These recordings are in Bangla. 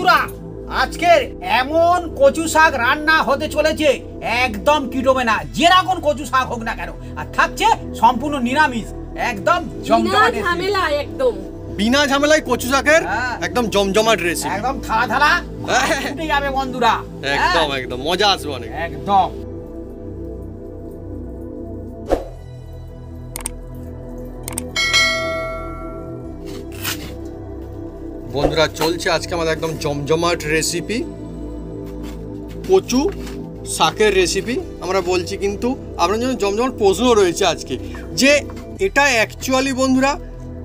বন্ধুরা, আজকের এমন কচু শাক রান্না হতে চলেছে একদম কিটোবে না, যেরকম কচু শাক হোক না কেন, আর থাকছে সম্পূর্ণ নিরামিষ, একদম জমজমাট ঝামেলা, একদম বিনা ঝামেলায় কচু শাকের একদম জমজমাট রেসিপি, একদম থালা থালা উঠে যাবে বন্ধুরা, একদম একদম মজা আসবে অনেক একদম। বন্ধুরা চলছে আজকে আমাদের একদম জমজমাট রেসিপি, কচু শাকের রেসিপি আমরা বলছি, কিন্তু আপনার জন্য জমজমাট প্রশ্ন রয়েছে আজকে যে এটা অ্যাকচুয়ালি বন্ধুরা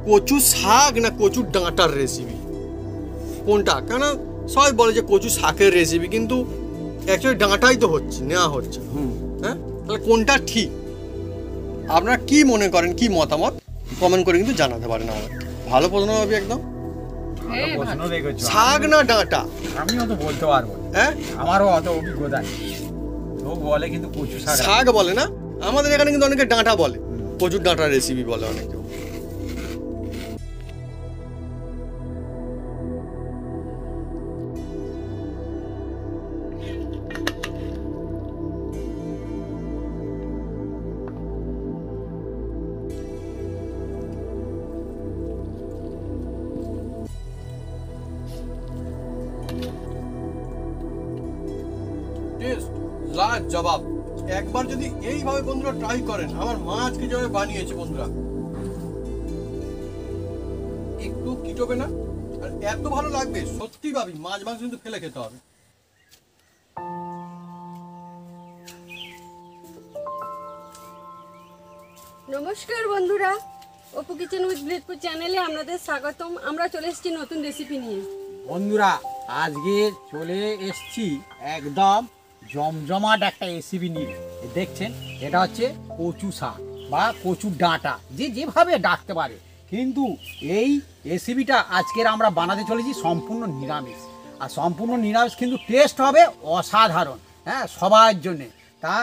কচু শাক না কচু ডাঁটার রেসিপি কোনটা? কেন সবাই বলে যে কচু শাকের রেসিপি, কিন্তু অ্যাকচুয়ালি ডাঁটাই তো হচ্ছে নেওয়া হচ্ছে। হ্যাঁ, তাহলে কোনটা ঠিক? আপনারা কি মনে করেন, কি মতামত কমেন্ট করে কিন্তু জানাতে পারেন আমাদের। ভালো প্রশ্ন হবে একদম। শাক না ডাঁটা আমিও তো বলতে পারবো, হ্যাঁ আমারও অত অভিজ্ঞতা নেই। লোক বলে কিন্তু কচু শাক বলে না, আমাদের এখানে কিন্তু অনেকে ডাঁটা বলে, কচুর ডাঁটার রেসিপি বলে অনেকে। জবাব একবার যদি এইভাবে বন্ধুরা ট্রাই করেন, আমার মা আজকে যেভাবে বানিয়েছে বন্ধুরা, একটু কিটোবে না, আর এত ভালো লাগবে সত্যি ভাবি। মাছ মাংস কিন্তু ফেলে খেতে হবে। নমস্কার বন্ধুরা, অপু কিচেন উইথ ব্রেডপুর চ্যানেলে আপনাদের স্বাগতম। আমরা চলে এসেছি নতুন রেসিপি নিয়ে। বন্ধুরা আজকে চলে এসেছি একদম জমজমাট একটা রেসিপি নিয়ে। দেখছেন এটা হচ্ছে কচু শাক বা কচুর ডাঁটা, যে যেভাবে ডাকতে পারে, কিন্তু এই রেসিপিটা আজকের আমরা বানাতে চলেছি সম্পূর্ণ নিরামিষ। আর সম্পূর্ণ নিরামিষ কিন্তু টেস্ট হবে অসাধারণ, হ্যাঁ সবার জন্যে। তা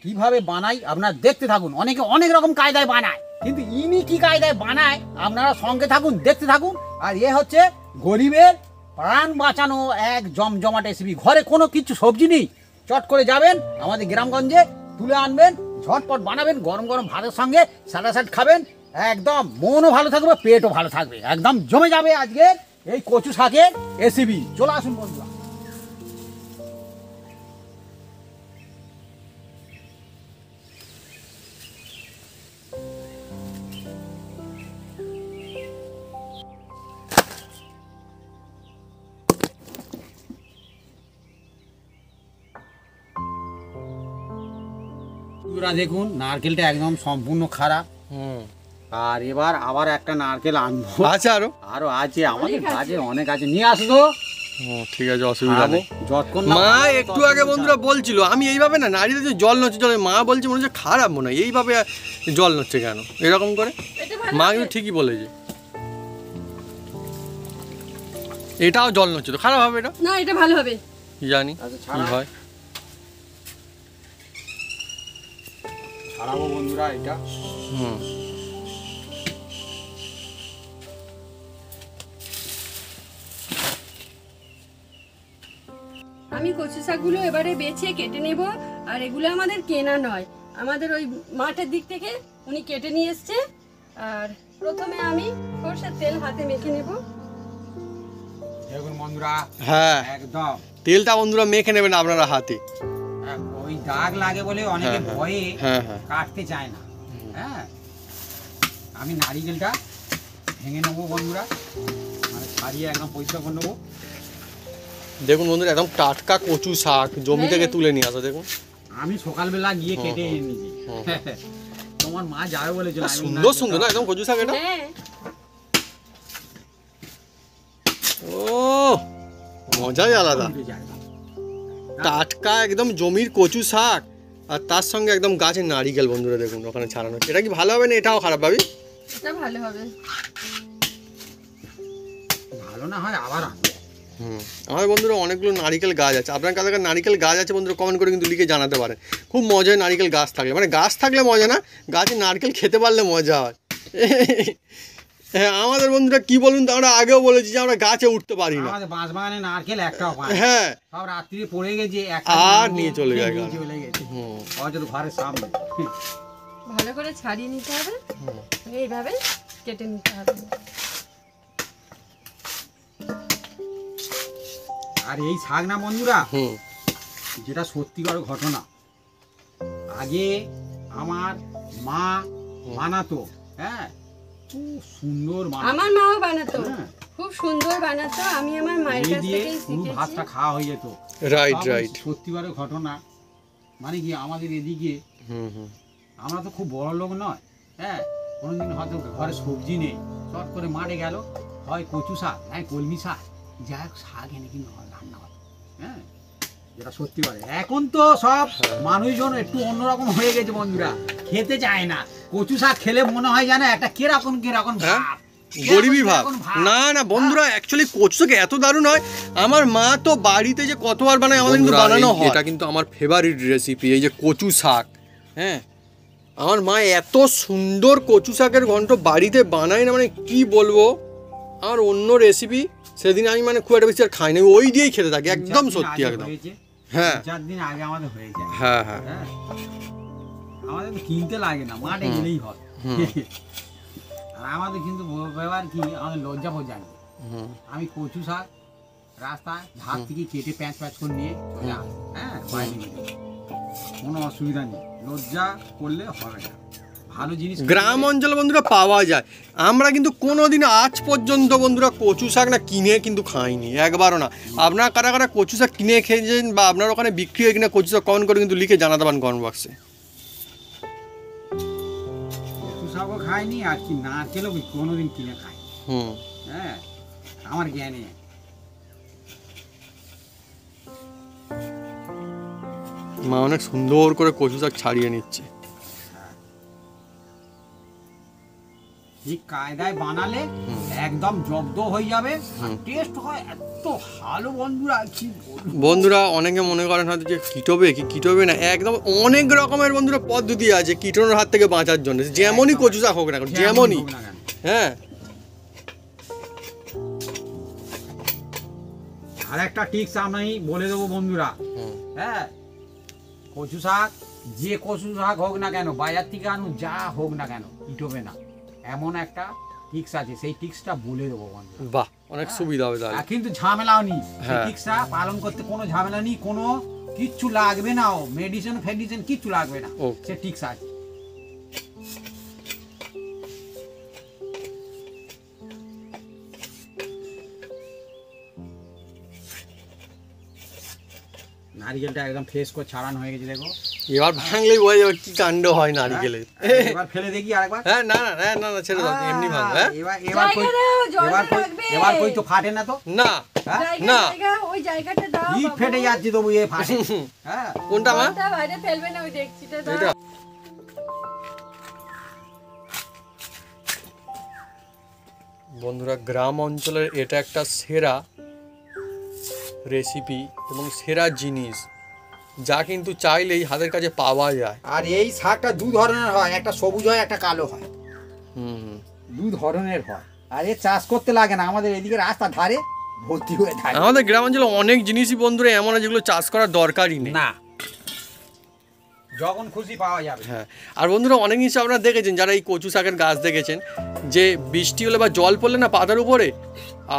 কিভাবে বানাই আপনারা দেখতে থাকুন। অনেকে অনেক রকম কায়দায় বানায়, কিন্তু ইনি কি কায়দায় বানায় আপনারা সঙ্গে থাকুন, দেখতে থাকুন। আর এ হচ্ছে গরিবের প্রাণ বাঁচানো এক জমজমাট রেসিপি। ঘরে কোনো কিছু সবজি নেই, চট করে যাবেন আমাদের গ্রামগঞ্জে, তুলে আনবেন, ঝটপট বানাবেন, গরম গরম ভাতের সঙ্গে স্যালাড খাবেন, একদম মনও ভালো থাকবে, পেটও ভালো থাকবে, একদম জমে যাবে আজকে এই কচু শাকের রেসিপি। চলে আসুন বন্ধুরা। দেখুন নারকেলটা একদম সম্পূর্ণ খারাপ, আর এবার আবার একটা নারকেল আনবো। আছে আরো আছে, আমাদের কাছে অনেক আছে, নিয়ে আসবো। ঠিক আছে, অসুবিধা নেই। যতক্ষণ মা একটু আগে বন্ধুরা বলছিল আমি এইভাবে না নাড়িয়ে যে জল নচ্ছে, জল মা বলছে মনে হচ্ছে খারাপ, মনে হয় এইভাবে জল নচ্ছে কেন এরকম করে। মা কিন্তু ঠিকই বলেছে, এটাও জল নচ্ছে তো খারাপ হবে? এটা না, এটা ভালো হবে, জানি কি হয়। ছাড়াবো বন্ধুরা এটা। আমি কচু শাকগুলো এবারে বেছে কেটে নেব। আর এগুলো আমাদের কেনা নয়, আমাদের ওই মাঠের দিক থেকে উনি কেটে নিয়ে এসছে। আর প্রথমে আমি সরষের তেল হাতে মেখে নেব। দেখুন বন্ধুরা, হ্যাঁ একদম তেলটা বন্ধুরা মেখে নেবেন আপনারা হাতে। ওই দাগ লাগে বলে অনেকে ভয়ে কাটতে চায় না। হ্যাঁ, আমি নারিকেলটা ভেঙে নেবো বন্ধুরা, মানে ছাড়িয়ে একদম পরিষ্কার করে নেবো। দেখুন বন্ধুরা একদম টাটকা কচু শাক জমি থেকে তুলে নিয়ে আসা। দেখুন আমি সকালবেলা গিয়ে কেটে এনেছি, তোমার মা যাবে বলেছিল। সুন্দর সুন্দর না একদম কচু শাক এটা। ও মজাই আলাদা, টাটকা একদম জমির কচু শাক, আর তার সঙ্গে একদম গাছের নারিকেল। বন্ধুরা দেখুন ওখানে ছাড়ানো, এটা কি ভালো হবে না এটাও খারাপ ভাবি? এটা ভালো হবে, ভালো না হয় আবার আনবো। আমাদের বন্ধুরা অনেকগুলো নারিকেল গাছ আছে, আপনার কাছে নারিকেল গাছ আছে বন্ধুরা কমেন্ট করে কিন্তু লিখে জানাতে পারেন। খুব মজা হয় নারিকেল গাছ থাকলে, মানে গাছ থাকলে মজা না, গাছে নারকেল খেতে পারলে মজা হয়। হ্যাঁ আমাদের বন্ধুরা কি বলুন তো, আমরা আগেও বলেছি যে আমরা গাছে উঠতে পারি না। আমাদের বাঁশ বাগানে নারকেল একটাও পায় না। হ্যাঁ সব রাত্রি পড়ে গেছে আর নিয়ে চলে যায় নিয়ে গাছ। চলে গেছে হুম হয়তো ঘরের সামনে। ভালো করে ছাড়িয়ে নিতে হবে, হুম। এইভাবে কেটে নিতে হবে। আর এই শাক না বন্ধুরা, হুম যেটা সত্যিকার ঘটনা, আগে আমার মা বানাতো, হ্যাঁ খুব সুন্দর বানাতো। আমার মাও বানাতো, হ্যাঁ, খুব সুন্দর বানাতো। আমি আমার মায়ের এই কাছ দিয়ে থেকেই পুরো শিখেছি। ভাতটা খাওয়া হয়ে যেত। রাইট তারপরে রাইট। সত্যিকারের ঘটনা, মানে কি আমাদের এদিকে হুম হুম আমরা তো খুব বড় লোক নয়, হ্যাঁ কোনোদিন হয়তো ঘরে সবজি নেই, চট করে মাঠে গেল, হয় কচু শাক, হ্যাঁ কলমি শাক, যাই হোক শাক এনে কিন্তু রান্না হতো, হ্যাঁ যেটা সত্যি করে। এখন তো সব মানুষজন একটু অন্যরকম হয়ে গেছে বন্ধুরা, খেতে চায় না। কচু শাক খেলে মনে হয় জানো একটা কিরকম কিরকম হ্যাঁ? ভাব, গরিবী ভাব। কিরকম না না বন্ধুরা, অ্যাকচুয়ালি কচু শাক এত দারুণ হয়, আমার মা তো বাড়িতে যে কতবার বানায় আমাদের কিন্তু বানানো হয়। এটা কিন্তু আমার ফেভারিট রেসিপি, এই যে কচু শাক। হ্যাঁ আমার মা এত সুন্দর কচু শাকের ঘন্ট বাড়িতে বানায় না, মানে কি বলবো। আর অন্য রেসিপি সেদিন আমি মানে খুব একটা বেশি আর খাই না, ওই দিয়েই খেতে থাকি, একদম সত্যি একদম। হ্যাঁ 4 দিন আগে আমাদের হয়ে যায়। হ্যাঁ হ্যাঁ হ্যাঁ আমাদের তো কিনতে লাগে না, মাঠে গেলেই হয়। আর আমাদের কিন্তু ব্যাপার কি, আমাদের লজ্জা ফজ্জা নেই। হুম আমি কচু শাক রাস্তায় ধার থেকে কেটে প্যাঁচ প্যাঁচ করে নিয়ে চলে আসি, হ্যাঁ বাইরে নিয়ে যাই। কোনো অসুবিধা নেই, লজ্জা করলে হবে না, ভালো জিনিস গ্রাম অঞ্চলে বন্ধুরা পাওয়া যায়। আমরা কিন্তু কোনোদিন আজ পর্যন্ত বন্ধুরা কচু শাক না কিনে কিন্তু খাইনি, একবারও না। আপনারা কারা কারা কচু শাক কিনে খেয়েছেন বা আপনার ওখানে বিক্রি হয় কিনা কচু শাক কমেন্ট করে কিন্তু লিখে জানাতে পারেন কমেন্ট বক্সে। কচু শাকও খাইনি, আর কি নারকেলও কোনোদিন কিনে খাই, হুম হ্যাঁ আমার জ্ঞানে। মা অনেক সুন্দর করে কচু শাক ছাড়িয়ে নিচ্ছে। ঠিক কায়দায় বানালে একদম জব্দ হয়ে যাবে, টেস্ট হয় এত ভালো বন্ধুরা কি বলবো। বন্ধুরা অনেকে মনে করেন হয়তো যে কিটোবে কি কিটোবে না, একদম অনেক রকমের বন্ধুরা পদ্ধতি আছে কিটোনোর হাত থেকে বাঁচার জন্য, যেমনই কচু শাক হোক না কেন, যেমনই। হোক না কেন। হ্যাঁ আর একটা টিপস আমি বলে দেবো বন্ধুরা, হ্যাঁ কচু শাক, যে কচু শাক হোক না কেন, বাজার থেকে আনুন, যা হোক না কেন কিটোবে না, এমন একটা টিক্স আছে, সেই টিক্সটা বলে দেবো বন্ধুরা। বাহ, অনেক সুবিধা হবে তাহলে। আর কিন্তু ঝামেলাও নেই, সেই হ্যাঁ। টিক্সটা পালন করতে কোনো ঝামেলা নেই, কোনো কিচ্ছু লাগবে না, মেডিসিন ফেডিসিন কিচ্ছু লাগবে না, Okay. সে টিক্স আছে। নারিকেলটা একদম ফ্রেশ করে ছাড়ানো হয়ে গেছে, দেখো। এবার ভাঙলেই বোঝা যাবে কি কাণ্ড হয় নারিকেলের। এবার ফেলে দেখি আরেকবার। হ্যাঁ না না না না না ছেড়ে দাও, এমনি ভাঙ। হ্যাঁ এবার কই তো ফাটে না তো, না হ্যাঁ? না। ওই জায়গাটা দাও কি বাবু। ফেটে যাচ্ছে তবু এ ফাটে, হ্যাঁ কোনটা মা? ওটা বাইরে ফেলবে না, ওই ডেকচিটা দাও। এটা বন্ধুরা গ্রাম অঞ্চলের এটা একটা সেরা রেসিপি এবং সেরা জিনিস, যা কিন্তু চাইলেই হাতের কাছে পাওয়া যায়। আর এই শাকটা 2 ধরনের হয়, একটা সবুজ হয়, একটা কালো হয়, হুম 2 ধরনের হয়। আর এ চাষ করতে লাগে না, আমাদের এদিকে রাস্তা ধারে ভর্তি হয়ে থাকে। আমাদের গ্রাম অঞ্চলে অনেক জিনিসই বন্ধুরা এমন আছে যেগুলো চাষ করার দরকারই নেই। না, যখন খুশি পাওয়া যাবে। হ্যাঁ আর বন্ধুরা অনেক জিনিস আপনারা দেখেছেন, যারা এই কচু শাকের গাছ দেখেছেন, যে বৃষ্টি হলে বা জল পড়লে না পাতার উপরে,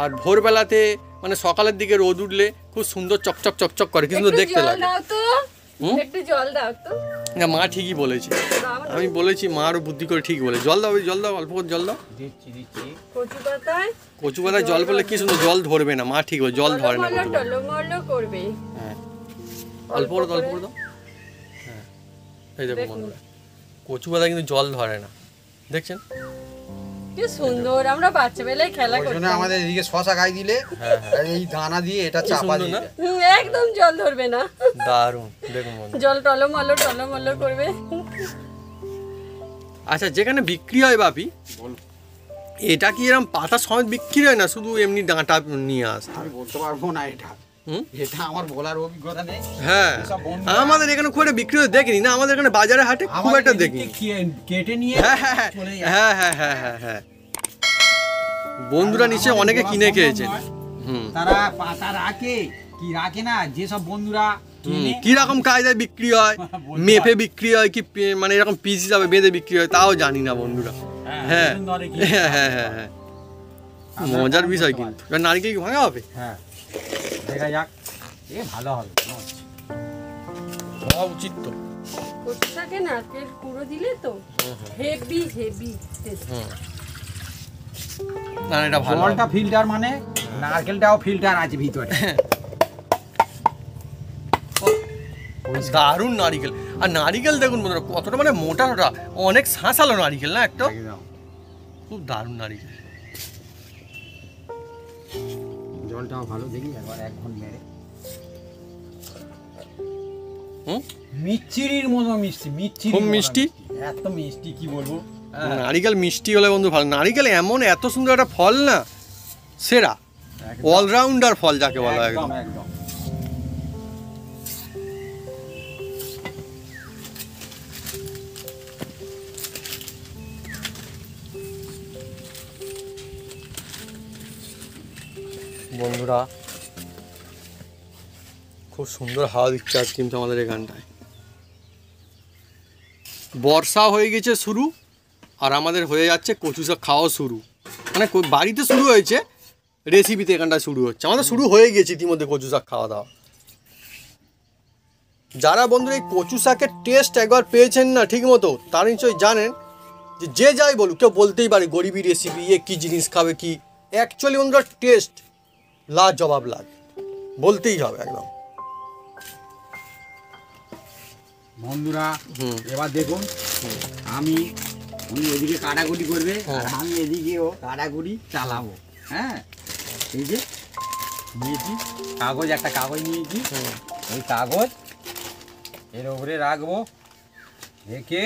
আর ভোরবেলাতে মানে সকালের দিকে রোদ উঠলে খুব সুন্দর চকচক চকচক করে, কি সুন্দর একটু দেখতে জল লাগে। দাও তো, হুম? একটু জল দাও তো। না মা ঠিকই বলেছে, দাও না। আমি বলেছি মারও বুদ্ধি করে ঠিক বলে, জল দাও জল দাও, অল্প করে জল দাও। দিচ্ছি দিচ্ছি। কচু পাতায় কচু পাতায় জল পড়লে কি সুন্দর, জল ধরবে না, মা ঠিক বলে, জল ধরে না কচু পাতায়। টলমল করবে। হ্যাঁ অল্প করে অল্প করে দাও। হ্যাঁ এই দেখো বন্ধুরা, কচু পাতা কিন্তু জল ধরে না, দেখছেন? কি সুন্দর, আমরা বাচ্চাবেলায় খেলা ওই জন্য করতাম। আমাদের এদিকে শশা গাছ দিলে আর এই দানা দিয়ে এটা কি চাপা সুন্দর দিয়ে না? দেয়। একদম জল ধরবে না, দারুণ, দেখুন বন্ধুরা। জল টলমল করবে। আচ্ছা যেখানে বিক্রি হয় বাপি, এটা কি এরকম পাতা সমেত বিক্রি হয় না, শুধু এমনি ডাঁটা নিয়ে আসতে? আমি বলতে পারবো না এটা, হুম? এটা আমার বলার অভিজ্ঞতা নেই। হ্যাঁ এসব বন্ধুরা- আমাদের এখানে খুব একটা বিক্রি হতে দেখিনি না, আমাদের এখানে বাজারে হাটে খুব আমাদের একটা এদিক দেখিনি। থেকে কেটে নিয়ে হ্যাঁ হ্যাঁ চলে যায়। হ্যাঁ হ্যাঁ হ্যাঁ হ্যাঁ হ্যাঁ বন্ধুরা নিশ্চয়ই আমাদের অনেকে বলা কিনে সম্ভব খেয়েছেন। নয়। হুম। তারা পাতা রাখে কি রাখে না, যেসব বন্ধুরা কিনে কিরকম কায়দায় বিক্রি হয়, বলতে মেপে পারবো। বিক্রি হয় কি মানে এরকম পিস হিসাবে বেঁধে বিক্রি হয় তাও জানি না বন্ধুরা। হ্যাঁ ওজন ধরে কি? হ্যাঁ হ্যাঁ হ্যাঁ হ্যাঁ আমরা মজার কম বিষয় করতে কিন্তু। এবার নারকেল কি ভাঙা হবে? হ্যাঁ, দেখা যাক, ভালো হবে মনে হচ্ছে। হওয়া উচিত তো। কচু শাকে নারকেল কুড়ো দিলে তো হেভি হেভি টেস্ট। না এটা ভালো জলটা ফিল্টার মানে নারকেলটাও ফিল্টার আছে ভিতরে। দারুণ নারিকেল। আর নারিকেল দেখুন বন্ধুরা কতটা মানে মোটা মোটা, অনেক শাঁসালো নারিকেল না একটা, একদম। খুব দারুণ নারিকেল। জলটাও ভালো, দেখি একবার এক ঘন্ট মেরে। হুম মিচ্ছিরির মতো মিষ্টি, মিচ্ছিরি খুব মিষ্টি? এত মিষ্টি কি বলবো। নারিকেল মিষ্টি হলে বন্ধু ভালো। নারিকেল এমন এত সুন্দর একটা ফল না, সেরা অলরাউন্ডার ফল যাকে বলা হয় একদম একদম। একদম। বন্ধুরা খুব সুন্দর হাওয়া দিচ্ছে আজ কিন্তু আমাদের এখানটায়। বর্ষা হয়ে গেছে শুরু, আর আমাদের হয়ে যাচ্ছে কচু শাক খাওয়া শুরু। মানে বাড়িতে শুরু হয়েছে, রেসিপিতে এখানটায় শুরু হচ্ছে। আমাদের শুরু হয়ে গেছে ইতিমধ্যে কচু শাক খাওয়া দাওয়া। যারা বন্ধুরা এই কচু শাকের টেস্ট একবার পেয়েছেন না ঠিক মতো, তারা নিশ্চয়ই জানেন যে যে যাই বলুক, কেউ বলতেই পারে গরিবি রেসিপি, এ কী জিনিস খাবে কি। অ্যাকচুয়ালি বন্ধুরা টেস্ট লাজবাব লাগে, বলতেই হবে একদম। বন্ধুরা হুম। এবার দেখুন, উনি ওদিকে কাটাকুটি করবে হ্যাঁ। আর আমি এদিকেও কাটাকুটি চালাবো। হ্যাঁ, এই যে নিয়েছি কাগজ, একটা কাগজ নিয়েছি, ওই কাগজ এর উপরে রাখবো, রেখে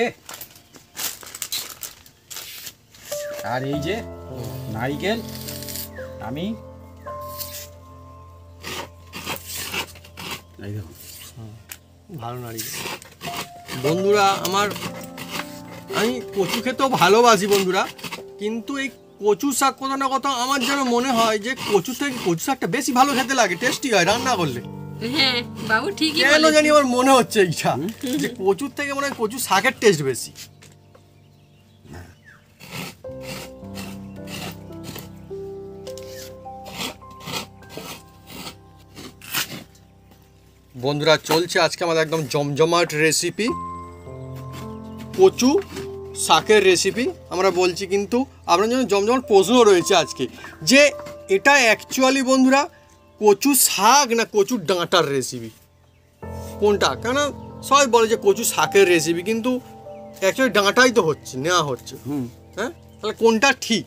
আর এই যে নারিকেল আমি এই দেখুন। ভালো নারিকেল বন্ধুরা। আমি কচু খেতেও ভালোবাসি বন্ধুরা, কিন্তু এই কচু শাক কোথাও না কোথাও আমার যেন মনে হয় যে কচু থেকে কচু শাকটা বেশি ভালো খেতে লাগে, টেস্টি হয় রান্না করলে। হ্যাঁ বাবু ঠিকই কেন বলেছে। জানি আমার মনে হচ্ছে এইটা, যে কচুর থেকে মনে হয় কচু শাকের টেস্ট বেশি। বন্ধুরা চলছে আজকে আমাদের একদম জমজমাট রেসিপি, কচু শাকের রেসিপি আমরা বলছি, কিন্তু আপনার জন্য জমজমাট প্রশ্ন রয়েছে আজকে যে এটা অ্যাকচুয়ালি বন্ধুরা কচু শাক না কচুর ডাঁটার রেসিপি, কোনটা? কেন সবাই বলে যে কচু শাকের রেসিপি, কিন্তু অ্যাকচুয়ালি ডাঁটাই তো নেওয়া হচ্ছে। হ্যাঁ, তাহলে কোনটা ঠিক?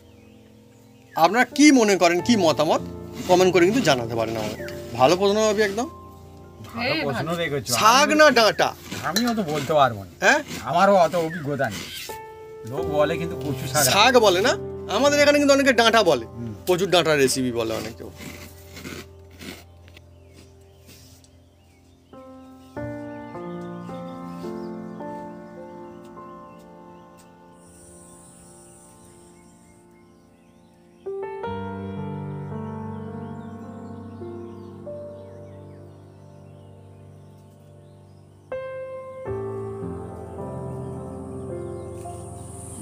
আপনারা কি মনে করেন, কি মতামত কমেন্ট করে কিন্তু জানাতে পারেন আমাদের। ভালো প্রশ্ন হবে একদম। ভালো প্রশ্ন রেখেছো। শাক না ডাঁটা? আমিও তো বলতে পারবো না, হ্যাঁ, আমারও অত অভিজ্ঞতা নেই। লোক বলে কিন্তু কচু শাক। শাক বলে না, আমাদের এখানে কিন্তু অনেকে ডাঁটা বলে, কচুর ডাঁটার রেসিপি বলে অনেকেও।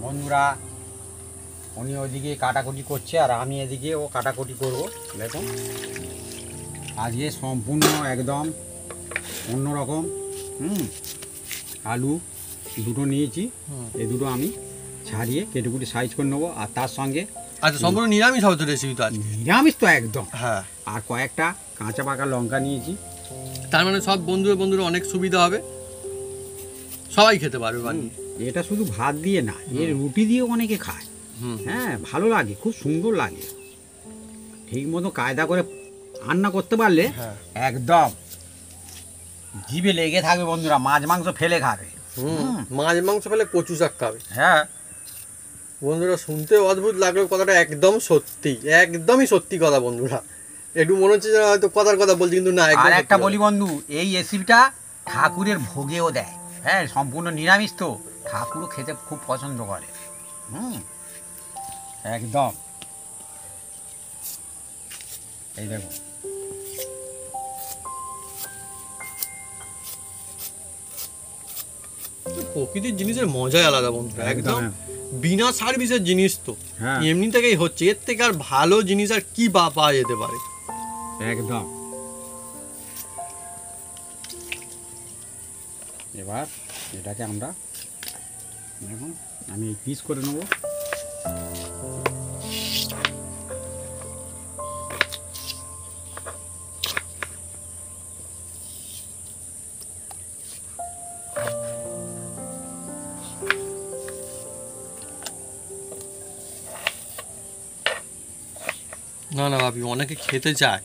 বন্ধুরা উনি ওদিকে কাটাকুটি করছে আর আমি এদিকে ও কাটাকুটি করব। দেখুন আজকে সম্পূর্ণ একদম অন্যরকম। আলু দুটো নিয়েছি, এই দুটো আমি ছাড়িয়ে কেটেকুটি সাইজ করে নেবো। আর তার সঙ্গে আচ্ছা, সম্পূর্ণ নিরামিষ হবে তো রেসিপি তো আজকে? নিরামিষ তো একদম। হ্যাঁ, আর কয়েকটা কাঁচা পাকা লঙ্কা নিয়েছি। তার মানে সব বন্ধুরা অনেক সুবিধা হবে, সবাই খেতে পারবে বানিয়ে। এটা শুধু ভাত দিয়ে না, এর রুটি দিয়েও অনেকে খায়। হ্যাঁ, ভালো লাগে, খুব সুন্দর লাগে। ঠিক মতো কায়দা করে রান্না করতে পারলে একদম জিভে লেগে থাকবে। বন্ধুরা মাছ মাংস ফেলে খাবে। মাছ মাংস ফেলে কচু শাক খাবে। হ্যাঁ বন্ধুরা শুনতে অদ্ভুত লাগলেও কথাটা একদম সত্যি, একদমই সত্যি কথা বন্ধুরা। একটু মনে হচ্ছে যে হয়তো কথার কথা বলছি, কিন্তু না। আর একটা বলি বন্ধু, এই রেসিপিটা ঠাকুরের ভোগেও দেয়। হ্যাঁ, সম্পূর্ণ নিরামিষ তো, ঠাকুরও খেতে খুব পছন্দ করে। একদম এই দেখো প্রকৃতির জিনিসের মজাই আলাদা বন্ধু, একদম একদম। বিনা সার্ভিসের জিনিস তো হ্যাঁ। এমনি থেকেই হচ্ছে, এর থেকে আর ভালো জিনিস আর কি পাওয়া যেতে পারে। একদম। এবার এটাকে আমরা দেখুন আমি পিস করে নেব। না না ভাবি, অনেকে খেতে চায়,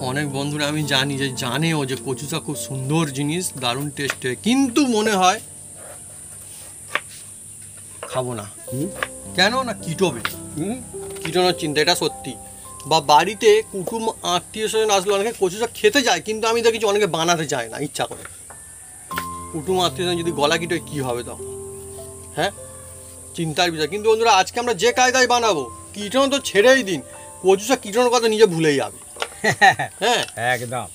অনেক বন্ধুরা আমি জানি যে জানেও যে কচু শাক খুব সুন্দর জিনিস, দারুণ টেস্টে, কিন্তু মনে হয় খাবো না। কেন না কিটোবে, কিটোনোর চিন্তা, এটা সত্যি। বা বাড়িতে কুটুম আত্মীয় স্বজন আসলে অনেকে কচু শাক খেতে চায়, কিন্তু আমি দেখেছি অনেকে বানাতে চায় না ইচ্ছা করে। কুটুম আত্মীয় স্বজন যদি গলা কিটোয় কী হবে তখন? হ্যাঁ, চিন্তার বিষয়। কিন্তু বন্ধুরা আজকে আমরা যে কায়দায় বানাবো, কিটোনো তো ছেড়েই দিন, কচু শাক কিটোনোর কথা নিজে ভুলেই যাবে। হ্যাঁ একদম।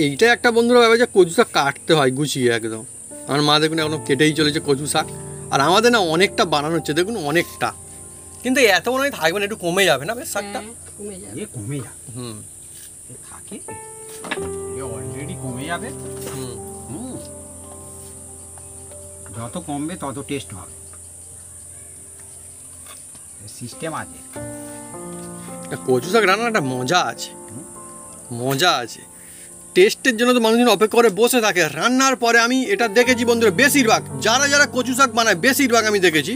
এইটাই একটা বন্ধুরা ব্যাপার যে কচু শাক কাটতে হয় গুছিয়ে একদম। আমার মা দেখুন এখনো কেটেই চলেছে কচু শাক, আর আমাদের না অনেকটা বানানো হচ্ছে দেখুন, অনেকটা, কিন্তু এত মনে হয় থাকবে না, একটু কমে যাবে না বেশ শাকটা। হ্যাঁ, কমে যাবে। এ কমে যাবে, হুম এ থাকে, এ অলরেডি কমে যাবে। হুম। যত কমবে তত টেস্ট হবে, সিস্টেম আছে। কচু শাক রান্নার একটা মজা আছে, মজা আছে। টেস্টের জন্য তো মানুষজন অপেক্ষা করে বসে থাকে, রান্নার পরে আমি এটা দেখেছি বন্ধুরা, বেশিরভাগ যারা যারা কচু শাক বানায় বেশিরভাগ আমি দেখেছি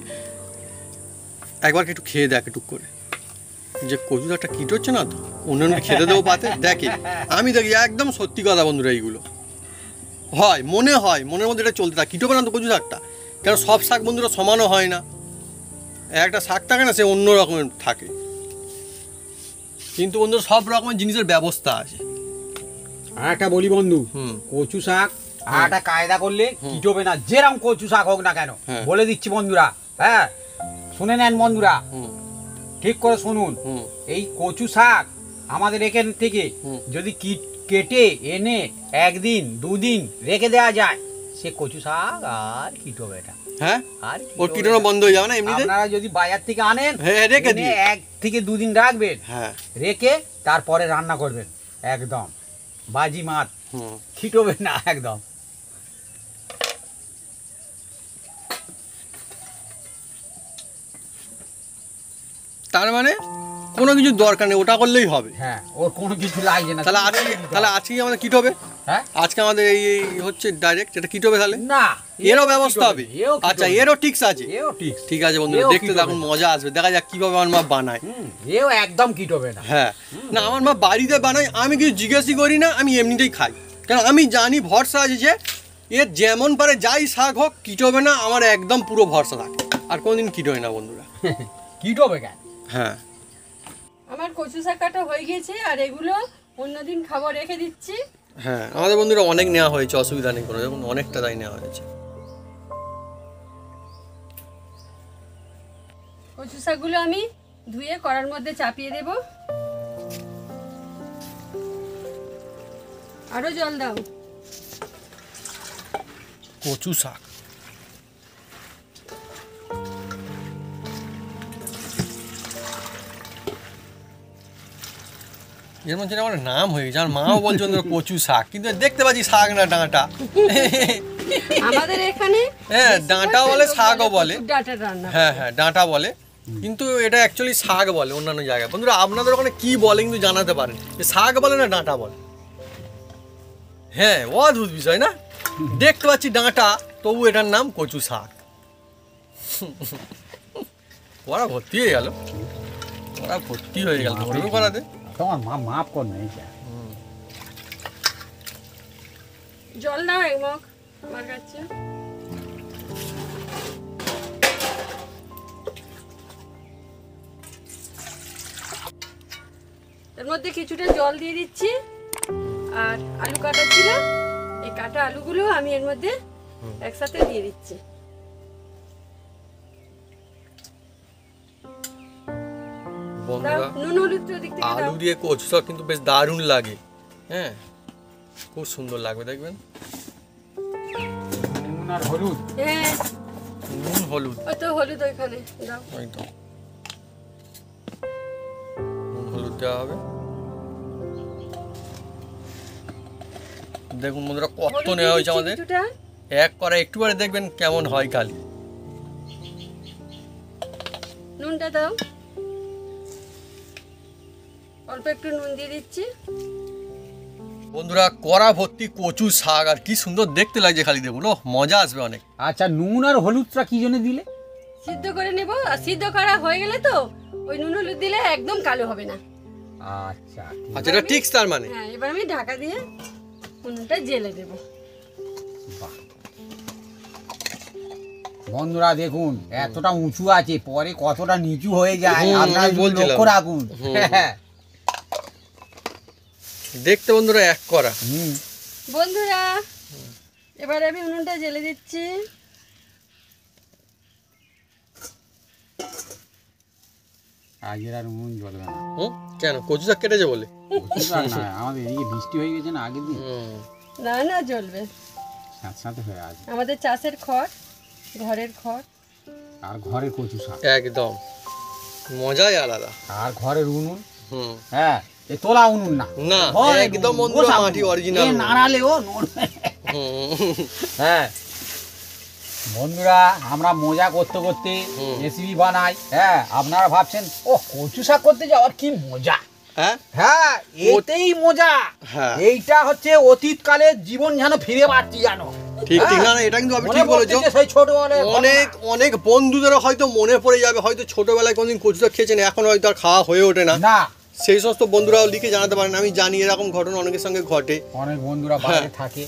একবার একটু খেয়ে দেখ একটু করে, যে কচু শাকটা কিট হচ্ছে না তো, অন্যান্য খেতে দেবো পাতে দেখে। আমি দেখি একদম সত্যি কথা বন্ধুরা, এইগুলো হয় মনে হয়, মনের মধ্যে এটা চলতে থাকে, কিটোবে না তো কচু শাকটা। কেন সব শাক বন্ধুরা সমানও হয় না, একটা শাক থাকে না সে অন্য রকমের থাকে, কিন্তু বন্ধুরা সব রকমের জিনিসের ব্যবস্থা আছে। আর একটা বলি বন্ধু, হুম। কচু শাক আর একটা কায়দা করলে কিটোবে না, যেরকম কচু শাক হোক না কেন। হ্যাঁ। বলে দিচ্ছি বন্ধুরা, হ্যাঁ শুনে নেন বন্ধুরা, হুম ঠিক করে শুনুন। হুম এই কচু শাক আমাদের এখান থেকে হুম। যদি কেটে এনে একদিন দুদিন রেখে দেওয়া যায়, সে কচু শাক আর কিটোবে না। হ্যাঁ, আর ওর কিটোনো বন্ধ হয়ে যাবে না এমনিতে? আপনারা যদি বাজার থেকে আনেন, হ্যাঁ, রেখে এনে দিয়ে। 1 থেকে 2 দিন রাখবেন, হ্যাঁ। রেখে তারপরে রান্না করবেন, একদম বাজি মাত, হুম। খিটোবে না একদম। তার মানে কোনো কিছু দরকার নেই, ওটা করলেই হবে। হ্যাঁ, ওর কোনো কিছু লাগছে না। তাহলে আজকে আমাদের কিট হবে, হ্যাঁ, আজকে আমাদের এই হচ্ছে ডাইরেক্ট এটা কিট হবে তাহলে, না এরও ব্যবস্থা হবে। এও আচ্ছা, এরও টিক্স আছে। এও ঠিক, ঠিক আছে বন্ধুরা, এও দেখতে কিট দেখুন হবে। মজা আসবে, দেখা যাক কিভাবে আমার মা বানায়। এও একদম কিটোবে না। হ্যাঁ, না আমার মা বাড়িতে বানায়, আমি কিছু জিজ্ঞেসই করি না, আমি এমনিতেই খাই, কারণ আমি জানি ভরসা আছে যে এর যেমন পারে যাই শাক হোক কিট হবে না, আমার একদম পুরো ভরসা থাকে, আর কোনোদিন কিট হয় না বন্ধুরা। কিটোবে কেন? হ্যাঁ, আমার কচু শাক কাটা হয়ে গেছে, আর এগুলো অন্যদিন খাবার রেখে দিচ্ছি। হ্যাঁ আমাদের বন্ধুরা অনেক নেওয়া হয়েছে, অসুবিধা নেই কোনো, দেখুন অনেকটা তাই নেওয়া হয়েছে। কচু শাকগুলো আমি ধুয়ে কড়ার মধ্যে চাপিয়ে দেব। আরো জল দাও। কচু শাক এর মধ্যে আমার নাম হয়ে গেছে, আমার মাও বলছে ওদের কচু শাক, কিন্তু দেখতে পাচ্ছি শাক না ডাঁটা। আমাদের এখানে হ্যাঁ, ডাঁটা বলে, শাকও বলে। কচুর ডাঁটার রান্না। হ্যাঁ হ্যাঁ, ডাঁটা বলে, কিন্তু এটা অ্যাকচুয়ালি শাক বলে অন্যান্য জায়গায়। বন্ধুরা আপনাদের ওখানে কি বলে কিন্তু জানাতে পারেন, যে শাক বলে না ডাঁটা বলে। হ্যাঁ, অদ্ভুত বিষয় না, দেখতে পাচ্ছি ডাঁটা, তবু এটার নাম কচু শাক। ওরা ভর্তি হয়ে গেল, ওরা ভর্তি হয়ে গেল ধরবে করাতে। তোমার মা মাফ কর না, এইটা জল দাও এক মগ আমার কাছে। এর মধ্যে কিছুটা জল দিয়ে দিচ্ছি, আর আলু কাটা ছিল, এই কাটা আলুগুলো আমি এর মধ্যে একসাথে দিয়ে দিচ্ছি। বন্ধুরা নুন হলুদ তো দিক থেকে দাও। আলু দিয়ে কচু শাক কিন্তু বেশ দারুণ লাগে, হ্যাঁ খুব সুন্দর লাগবে দেখবেন। নুন আর হলুদ, হ্যাঁ নুন হলুদ ওই তো হলুদ ওইখানে দাও। একদম নুন হলুদ দেওয়া হবে। দেখুন বন্ধুরা কত হলুদ নেওয়া দিয়ে হয়েছে দিচ্ছি আমাদের, কিছুটা। এক করা একটু পরে দেখবেন কেমন হয় কালি। নুনটা দাও, অল্প একটু নুন দিয়ে দিচ্ছি। বন্ধুরা কড়া ভর্তি কচু শাক, আর কি সুন্দর দেখতে লাগছে খালি দেখুন, ও মজা আসবে অনেক। আচ্ছা নুন আর হলুদটা কি জন্য দিলে? সিদ্ধ করে নেব, আর সিদ্ধ করা হয়ে গেলে তো ওই নুন হলুদ দিলে একদম কালো হবে না। আচ্ছা ঠিক। আচ্ছা এটা ঠিক তার মানে হ্যাঁ এবার আমি ঢাকা দিয়ে নুনটা জেলে দেবো। বাহ। বন্ধুরা দেখুন এতটা উঁচু আছে, পরে কতটা নিচু হয়ে যায় আপনারা আমি বলছিলাম। লক্ষ্য রাখুন। দেখতে বন্ধুরা এক করা। বন্ধুরা এবার আমি উনুনটা জেলে দিচ্ছি। আজের আর উনুন জ্বলবে না। কেন কচু শাক কেটেছে বলে? কচু শাক না, আমাদের এদিকে বৃষ্টি হয়ে গেছে না আগের দিন, না না জ্বলবে। সাথে সাথে হয়ে আছে। আমাদের চাষের খড়, ঘরের খড়, আর ঘরের কচু শাক, একদম মজাই আলাদা। আর ঘরের উনুন। হুম হ্যাঁ এ তোলা উনুন না, না ঘরের একদম উনুন, বন্ধুরা বসা মাটি উনুন। অরিজিনাল। এ নাড়ালেও নড়বে। হ্যাঁ বন্ধুরা আমরা মজা করতে করতে রেসিপি বানাই। হ্যাঁ আপনারা ভাবছেন ও কচু শাক করতে যাওয়ার কি মজা। হ্যাঁ হ্যাঁ এতেই মজা। হ্যাঁ। এইটা হচ্ছে অতীতকালের জীবন যেন ফিরে পাচ্ছি জানো। ঠিক ঠিক, না না এটা কিন্তু আপনি ঠিক বলেছো। সেই ছোটবেলায় অনেক অনেক বন্ধুদেরও হয়তো মনে পড়ে যাবে, হয়তো ছোটবেলায় কোনদিন কচু শাক খেয়েছেন, এখন হয়তো আর খাওয়া হয়ে ওঠে না। না সেই সমস্ত বন্ধুরাও লিখে জানাতে পারেন, আমি জানি এরকম ঘটনা অনেকের সঙ্গে ঘটে। অনেক বন্ধুরা বাইরে থাকে,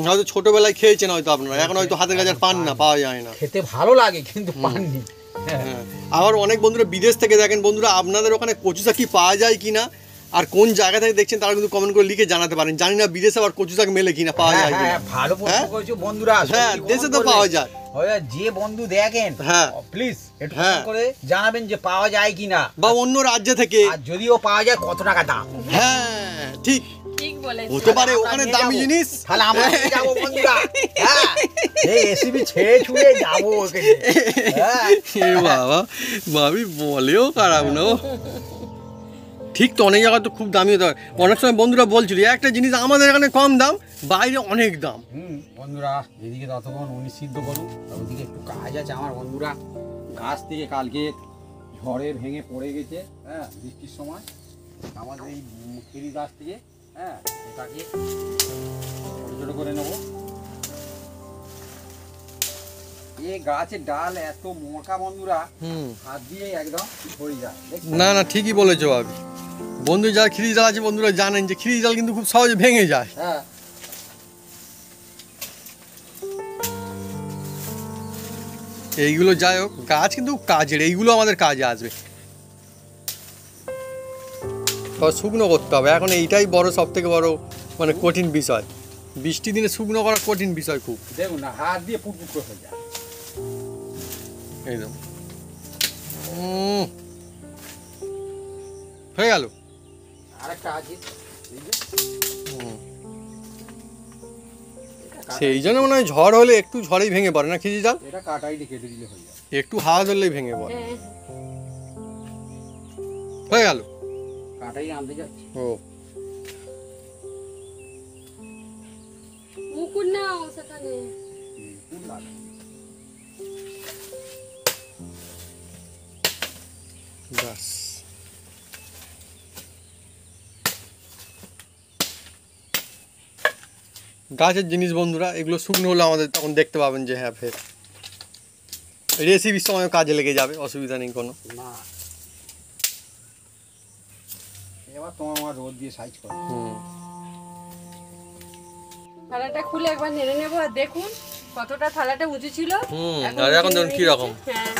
হয়তো ছোটবেলায় খেয়েছেন হয়তো আপনারা, এখন হয়তো হাতের কাছে আর পান না, পাওয়া যায় না। খেতে ভালো লাগে কিন্তু পাননি। হ্যাঁ আবার অনেক বন্ধুরা বিদেশ থেকে দেখেন, বন্ধুরা আপনাদের ওখানে কচু শাক কি পাওয়া যায় কিনা, আর কোন জায়গা থেকে দেখছেন তারা কিন্তু কমেন্ট করে লিখে জানাতে পারেন। জানি না বিদেশে আবার কচু শাক মেলে কিনা, পাওয়া যায় কিনা। ভালো প্রশ্ন করেছো বন্ধুরা। হ্যাঁ দেশে তো পাওয়া যায়। যে বন্ধু দেখেন হ্যাঁ প্লিজ একটু হ্যাঁ। করে জানাবেন যে পাওয়া যায় কিনা, বা অন্য রাজ্য থেকে। আর যদিও পাওয়া যায় কত টাকা দাম। হ্যাঁ ঠিক ঠিক বলেছ। হতে পারে আমরা ওখানে নিয়ে দামি যাবো। জিনিস। তাহলে আমরা নিয়ে যাবো বন্ধুরা। হ্যাঁ এই রেসিপি ছেড়ে ছুড়ে যাবো ওকে নিয়ে। হ্যাঁ এ বাবা ভাবি বলেও খারাপ না। ঠিক তো অনেক জায়গায় তো খুব দামি হতে হয়। অনেক সময় বন্ধুরা বলছিল একটা জিনিস আমাদের এখানে কম দাম, বাইরে অনেক দাম। বন্ধুরা এদিকে ততক্ষণ উনি সিদ্ধ করুন, ওদিকে একটু কাজ আছে আমার বন্ধুরা। গাছ থেকে কালকে ঝড়ে ভেঙে পড়ে গেছে, হ্যাঁ বৃষ্টির সময় আমাদের এই খেরি গাছ থেকে। হ্যাঁ এটাকে ছোটো ছোটো করে নেব। এই গাছের ডাল এত মোটা বন্ধুরা, হাত দিয়ে একদম ছড়িয়ে যায়। না না ঠিকই বলেছো ভাবি। বন্ধু যারা খিরি জাল আছে বন্ধুরা জানেন যে খিরি জাল কিন্তু খুব সহজে ভেঙে যায়। হ্যাঁ এইগুলো যাই হোক, গাছ কিন্তু কাজের, এইগুলো আমাদের কাজে আসবে। তবে শুকনো করতে হবে, এখন এইটাই বড় সব থেকে বড় মানে কঠিন বিষয়। বৃষ্টি দিনে শুকনো করা কঠিন বিষয় খুব। দেখুন না হাত দিয়ে পুটপুট করে হয়ে যায়। একদম হয়ে গেল। আরেকটা আছে এই যে, সেই জন্য মনে হয় ঝড় হলে একটু ঝড়েই ভেঙে পড়ে না খিরি জাল, এটা কাটাই দিয়ে কেটে দিলে হয়ে যায়। একটু হাওয়া ধরলেই ভেঙে পড়ে। হ্যাঁ হয়ে গেল। কাটাই আনতে যাচ্ছি। ও মুকুট নাও সেখানে। ফুল লাগে। ব্যাস গাছের জিনিস বন্ধুরা, এগুলো শুকনো হলে আমাদের তখন দেখতে পাবেন যে হ্যাঁ ফের রেসিপির সময় কাজে লেগে যাবে, অসুবিধা নেই কোনো। না এবার তোমার আমার রোদ দিয়ে সাইজ করো। থালাটা খুলে একবার নেড়ে নেবো, আর দেখুন কতটা থালাটা উঁচু ছিল। আর এখন দেখুন কি রকম হ্যাঁ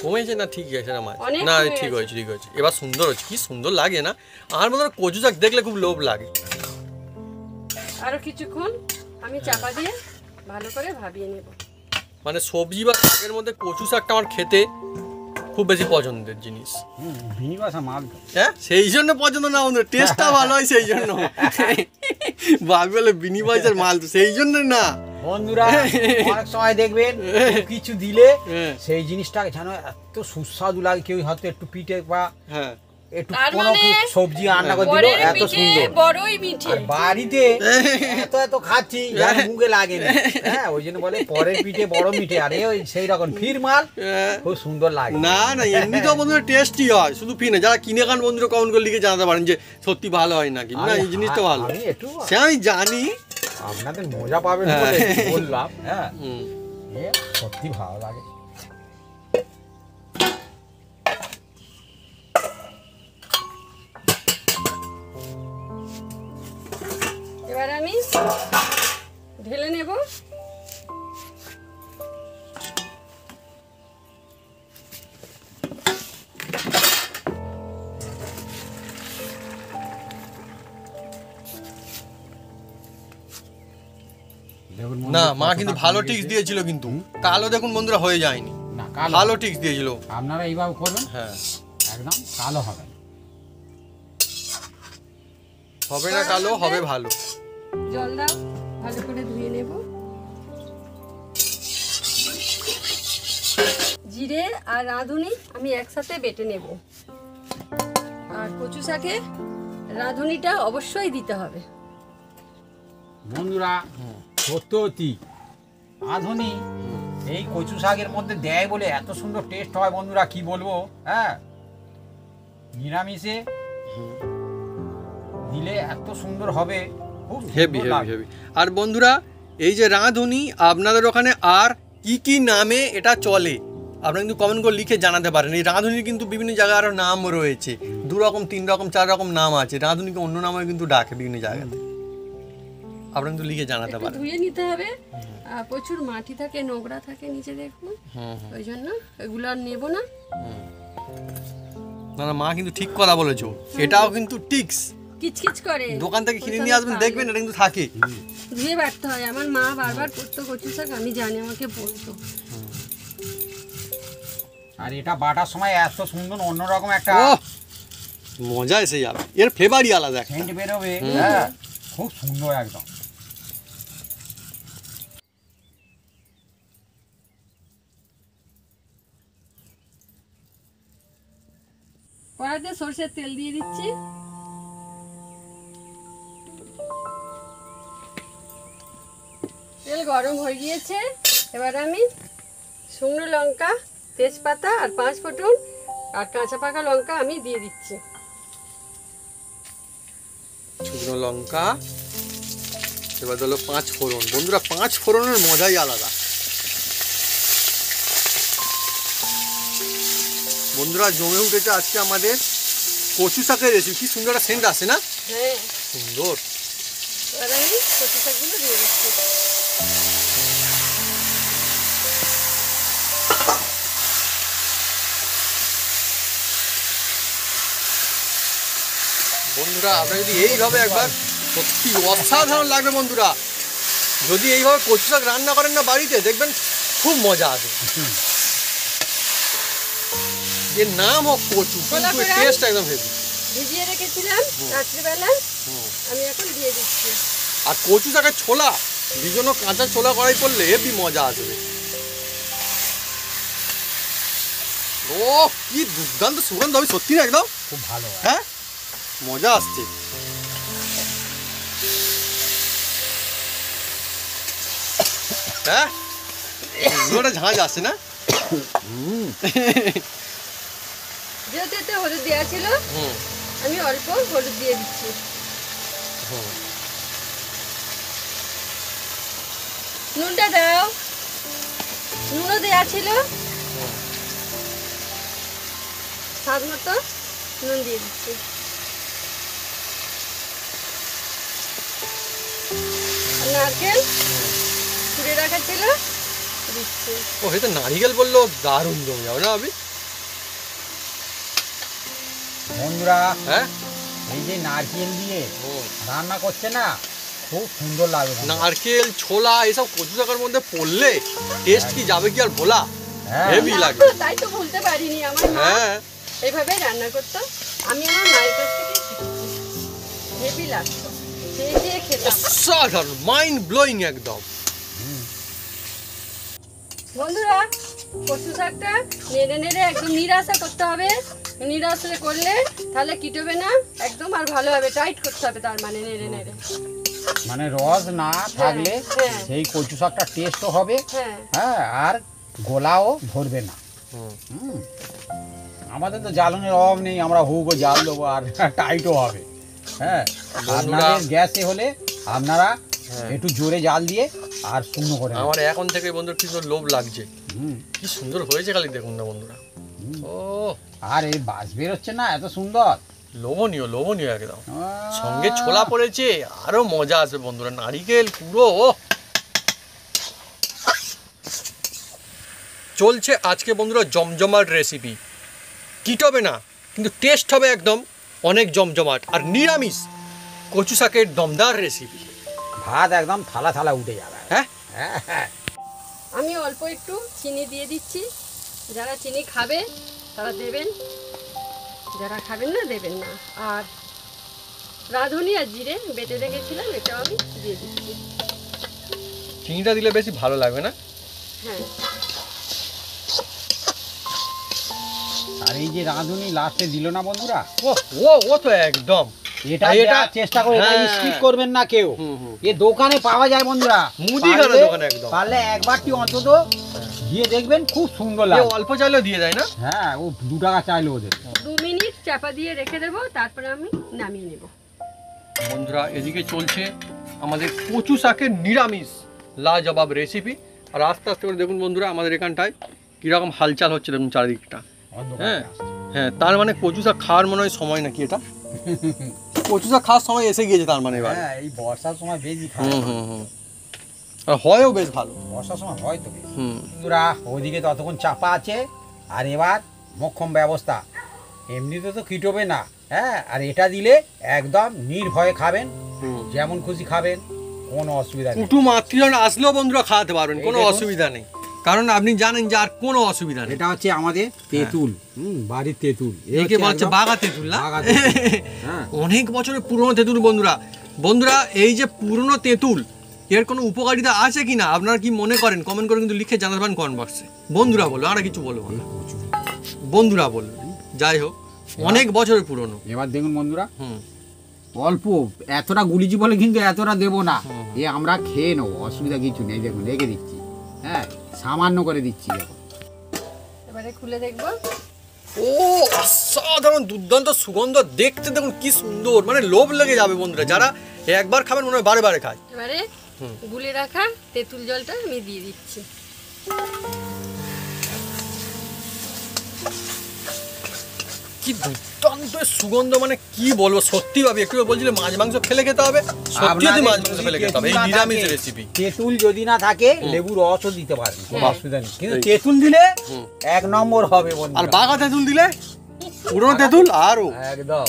কমেছে না ঠিক আছে না মাছ, অনেক না কমে ঠিক গেছে। হয়েছে ঠিক হয়েছে, এবার সুন্দর হচ্ছে। কি সুন্দর লাগে না, আমার মনে হয় কচু শাক দেখলে খুব লোভ লাগে। আরো কিছুক্ষণ আমি চাপা দিয়ে ভালো করে ভাবিয়ে নেব। মানে সবজি বা শাকের মধ্যে কচু শাকটা আমার খেতে খুব খুব বেশি পছন্দের জিনিস। বিনিবাসা মাল তো। হ্যাঁ সেই জন্য পছন্দ না বন্ধুরা, টেস্টটা ভালো হয় সেই জন্য। বাবু বলে বিনিবাসের মাল তো সেই জন্য না বন্ধুরা, অনেক সময় দেখবেন কিছু দিলে সেই জিনিসটা যেন এত সুস্বাদু লাগে, কেউ হয়তো একটু পিঠে বা হ্যাঁ একটু তার কোনো মানে সবজি রান্না করে দিল, বরের এত পিঠে সুন্দর। বড়ই মিঠে। আর বাড়িতে এত এত খাচ্ছি যার মুখে লাগে না, হ্যাঁ ওই জন্য বলে পরের পিঠে বড় মিঠে। আর ওই সেই রকম ফির মাল খুব সুন্দর লাগে। না না এমনিতেও বন্ধুরা টেস্টি হয়, শুধু ফি না, যারা কিনে খান বন্ধুরা কমেন্ট করে লিখে জানাতে পারেন যে সত্যি ভালো হয় নাকি না, এই জিনিসটা ভালো। আমি একটু সে আমি জানি আপনাদের মজা পাবেন বলে একটু বললাম। হ্যাঁ হুম। এ সত্যি ভালো লাগে। এবার আমি ঢেলে নেব। দেখুন না বন্ধুরা, মা কতটা কিন্তু ভালো কমে টিক্স গেছে। দিয়েছিল, কিন্তু কালো দেখুন বন্ধুরা হয়ে যায়নি, না কালো ভালো টিক্স দিয়েছিল। আপনারা এইভাবে করবেন, হ্যাঁ একদম কালো হবে না। হবে না কালো, হবে ভালো। জল দাও, ভালো করে ধুয়ে নেব। জিরে আর রাঁধুনি আমি একসাথে বেটে নেব। আর কচু শাকে রাঁধুনিটা অবশ্যই দিতে হবে। বন্ধুরা সত্যি রাঁধুনি এই কচু শাকের মধ্যে দেয় বলে এত সুন্দর টেস্ট হয় বন্ধুরা, কি বলবো। হ্যাঁ নিরামিষে দিলে এত সুন্দর হবে, খুব হেভি সুন্দর হেভি লাগবে। হেভি। আর বন্ধুরা এই যে রাঁধুনি আপনাদের ওখানে আর কি কি নামে এটা চলে আপনারা কিন্তু কমেন্ট করে লিখে জানাতে পারেন। এই রাঁধুনির কিন্তু বিভিন্ন জায়গায় আরও নাম রয়েছে, 2 রকম 3 রকম 4 রকম নাম আছে। রাঁধুনিকে অন্য নামে কিন্তু ডাকে বিভিন্ন জায়গাতে, আপনারা কিন্তু লিখে জানাতে একটু পারেন। ধুয়ে নিতে হবে। প্রচুর মাটি থাকে, নোংরা থাকে নিচে দেখুন, ওই জন্য এগুলো আর নেবো না। না না মা কিন্তু ঠিক কথা বলেছো, এটাও কিন্তু টিক্স। কিচকিচ করে দোকান থেকে কিনে নিয়ে আসবেন দেখবেন এটা কিন্তু থাকে। ধুয়ে বাড়তে হয়। আমার মা বারবার করতো কচু শাক, আমি জানি, আমাকে বলতো। আর এটা বাটার সময় এত সুন্দর অন্যরকম একটা ও মজা এসে যাবে, এর ফ্লেভারই আলাদা একটা। সেন্ট বেরোবে। হ্যাঁ খুব সুন্দর একদম। কড়াইতে সরষের তেল দিয়ে দিচ্ছি। তেল গরম হয়ে গিয়েছে। এবার আমি শুকনো লঙ্কা, তেজপাতা আর 5 ফোঁটন আর কাঁচা পাকা লঙ্কা আমি দিয়ে দিচ্ছি। শুকনো লঙ্কা, এবার হলো 5 ফোড়ন। বন্ধুরা 5 ফোড়নের মজাই আলাদা। বন্ধুরা জমে উঠেছে আজকে আমাদের কচু শাকের রেসিপি। কি সুন্দর একটা সেন্ট আসে না, হ্যাঁ, সুন্দর। এবার আমি কচু শাকগুলো দিয়ে দিচ্ছি। বন্ধুরা আপনারা যদি এইভাবে একবার, সত্যি অসাধারণ লাগবে বন্ধুরা, যদি এইভাবে কচু শাক রান্না করেন না বাড়িতে, দেখবেন খুব মজা আসে। এর নাম হোক কচু, কিন্তু টেস্ট একদম হেভি। ভিজিয়ে রেখেছিলাম রাত্রিবেলা, আমি এখন দিয়ে দিচ্ছি। আর কচু শাকের ছোলা, ভিজানো কাঁচা ছোলা কড়াই করলে হেভি মজা আসবে। ও কি দুর্দান্ত সুগন্ধ হবে সত্যি না, একদম খুব ভালো হয়। হ্যাঁ মজা আসছে। হ্যাঁ ওটা ঝাঁঝ আসছে না। যেহেতু এতে হলুদ দেওয়া ছিল, হুম আমি অল্প হলুদ দিয়ে দিচ্ছি। হুম। নুনটা দাও, নুনও দেওয়া ছিল, স্বাদ মতো নুন দিয়ে দিচ্ছি। আর নারকেল ছুঁড়ে রাখা ছিল, দিচ্ছি। ও হয়তো নারিকেল বললো দারুণ জমে যাবে না আবি। বন্ধুরা হ্যাঁ এই যে নারকেল দিয়ে হুম। রান্না করছে না, খুব সুন্দর লাগবে বন্ধুরা। নারকেল ছোলা এসব কচু শাকের মধ্যে পড়লে টেস্ট কি যাবে কি আর বলা। হ্যাঁ। হেভি লাগে। তাই তো বলতে পারিনি, আমার মা হ্যাঁ এইভাবে রান্না করতো, আমি আমার মায়ের কাছ থেকে শিখেছি। হেভি লাগতো, সেই দিয়ে খেতাম। অসাধারণ, মাইন্ড ব্লোয়িং একদম। বন্ধুরা, কচু শাকটা নেড়ে নেড়ে একদম নিরাশা করতে হবে। নিরাশা করলে তাহলে কিটোবে না একদম, আর ভালো হবে, টাইট করতে হবে, তার মানে নেড়ে নেড়ে। মানে রস না থাকলে হ্যাঁ। সেই কচু শাকটা টেস্টও হবে, হ্যাঁ হ্যাঁ, আর গোলাও ধরবে না। হুম। হুম। আমাদের তো জ্বালনের অভাব নেই, আমরা হুকও জাল দেবো আর টাইটও হবে। হ্যাঁ, আপনাদের গ্যাসে হলে আপনারা একটু জোরে জাল দিয়ে আর শুকনো করে নেবেন। আমার এখন থেকে বন্ধুরা কি সুন্দর লোভ লাগছে। হুম। কি সুন্দর হয়েছে খালি দেখুন না বন্ধুরা। ও আর এই বাস বেরোচ্ছে না এত সুন্দর। লোভনীয়, লোভনীয় একদম। আহ, সঙ্গে ছোলা পড়েছে, আরো মজা আসবে বন্ধুরা। নারিকেল পুরো চলছে আজকে বন্ধুরা জমজমাট রেসিপি। কিটবে না কিন্তু টেস্ট হবে একদম অনেক জমজমাট, আর নিরামিষ কচু শাকের দমদার রেসিপি। ভাত একদম থালা থালা উঠে যাবে। হ্যাঁ হ্যাঁ। আমি অল্প একটু চিনি দিয়ে দিচ্ছি, যারা চিনি খাবে তারা দেবেন, যারা খাবেন না দেবেন না। আর রাঁধুনি আর জিরে বেটে রেখেছিলাম, এটাও আমি দিয়ে দিচ্ছি। চিনিটা দিলে বেশি ভালো লাগবে না? হ্যাঁ, আর এই যে রাঁধুনি লাস্টে দিল না বন্ধুরা, ও ও ও তো একদম এটা আর এটা- দেওয়ার চেষ্টা করে, এটা হ্যাঁ। স্কিপ করবেন না কেউ। হুম, হুম। এ দোকানে পাওয়া যায় বন্ধুরা, মুদিখানা পারলে- দোকানে একদম। পারলে একবারটি অন্তত দিয়ে দেখবেন, খুব সুন্দর এ লাগে। অল্প চাইলেও দিয়ে দেয় না? হ্যাঁ, ও 2 টাকা চাইলো ওদের। 2 মিনিট চাপা দিয়ে রেখে দেবো, তারপরে আমি নামিয়ে নেব। বন্ধুরা এদিকে চলছে আমাদের কচু শাকের নিরামিষ লাজবাব রেসিপি। আর আস্তে আস্তে করে দেখুন বন্ধুরা আমাদের এখানটায় কীরকম হালচাল হচ্ছে দেখুন চারিদিকটা। অন্ধকারে হ্যাঁ আসছে। হ্যাঁ, তার মানে কচু শাক খাওয়ার মনে হয় সময় নাকি এটা? কচু শাক খাওয়ার সময় এসে গিয়েছে তার মানে এবার। হ্যাঁ, এই বর্ষার সময় বেশি খায়। হুম হুম হুম। আর হয়ও বেশ ভালো। বর্ষার সময় হয় তো বেশি। হুম। বন্ধুরা ওদিকে ততক্ষণ চাপা আছে, আর এবার মোক্ষম ব্যবস্থা। এমনিতে তো কিটোবে না, হ্যাঁ, আর এটা দিলে একদম নির্ভয়ে খাবেন, হুম। যেমন খুশি খাবেন, কোনো অসুবিধা নেই। কুটুম আত্মীয়জন আসলেও বন্ধুরা খাওয়াতে পারবেন, এই কোনো দেখুন। অসুবিধা নেই। কারণ আপনি জানেন যে আর কোনো অসুবিধা নেই। এটা হচ্ছে আমাদের তেঁতুল, বাড়ির তেঁতুল। একে বলছে বাঘা তেঁতুল না? বাঘা তেঁতুল। হ্যাঁ। অনেক বছরের পুরনো তেঁতুল বন্ধুরা। বন্ধুরা এই যে পুরনো তেঁতুল, এর কোনো উপকারিতা আছে কি না আপনারা কি মনে করেন কমেন্ট করে কিন্তু লিখে জানাবেন কমেন্ট বক্সে। বন্ধুরা বলো, আমরা কিছু বলবো না, বন্ধুরা বলবে। যাই হোক, অনেক বছরের পুরনো। এবার দেখুন বন্ধুরা, হুম। অল্প এতটা গুলিজি বলে কিন্তু এতটা দেবো না, এ আমরা খেয়ে নেবো, অসুবিধা কিছু নেই। দেখুন রেখে দিচ্ছি, হ্যাঁ, সামান্য করে দিচ্ছি। দেখুন এবারে খুলে দেখবো। ও অসাধারণ দুর্দান্ত সুগন্ধ, দেখতে দেখুন কি সুন্দর, মানে লোভ লেগে যাবে বন্ধুরা। যারা একবার খাবেন মনে হয় বারে বারে খায়। এবারে গুলে রাখা তেঁতুল জলটা আমি দিয়ে দিচ্ছি। কি দুর্দান্ত সুগন্ধ, মানে কি বলবো, সত্যি ভাবি একটু বলছিলে মাছ মাংস ফেলে খেতে হবে, সত্যি আপনাদের মাছ মাংস যদি ফেলে খেতে হবে এই তেঁতুল না নিরামিষ থাকে, রেসিপি। তেঁতুল যদি না থাকে লেবুর রসও দিতে পারেন, কোনো হ্যাঁ। অসুবিধা নেই, কিন্তু এই। তেঁতুল দিলে হুম। 1 নম্বর হবে আর বন্ধুরা, বাঘা তেঁতুল দিলে পুরনো তেঁতুল আরও। একদম।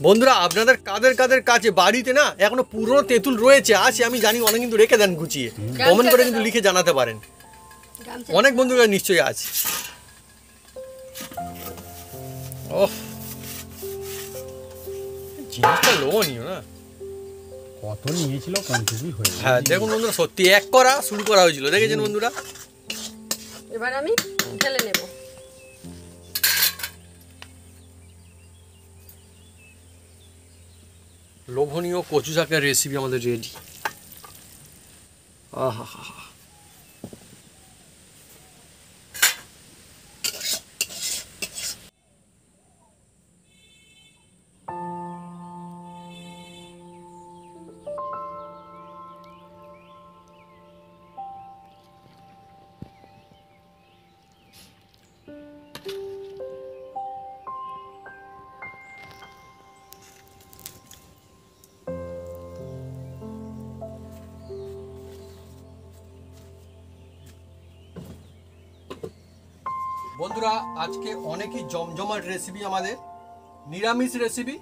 বন্ধুরা আপনাদের কাদের কাদের কাছে বাড়িতে না এখনো পুরনো তেঁতুল রয়েছে আছে আমি জানি, অনেক কিন্তু রেখে দেন গুছিয়ে, কমেন্ট করে কিন্তু লিখে জানাতে পারেন। গামছা অনেক বন্ধুরা নিশ্চয়ই আছে। ওহ, জিনিসটা লোভনীয় না? কত নিয়েছিল, কমটুকুই হয়ে গেল। হ্যাঁ দেখুন বন্ধুরা, সত্যি এক করা শুরু করা হয়েছিল, দেখেছেন বন্ধুরা। এবার আমি ঢেলে নেব। লোভনীয় কচু শাকের রেসিপি আমাদের রেডি। আহা হা হা। বন্ধুরা আজকে অনেকই জমজমাট রেসিপি আমাদের, নিরামিষ রেসিপি,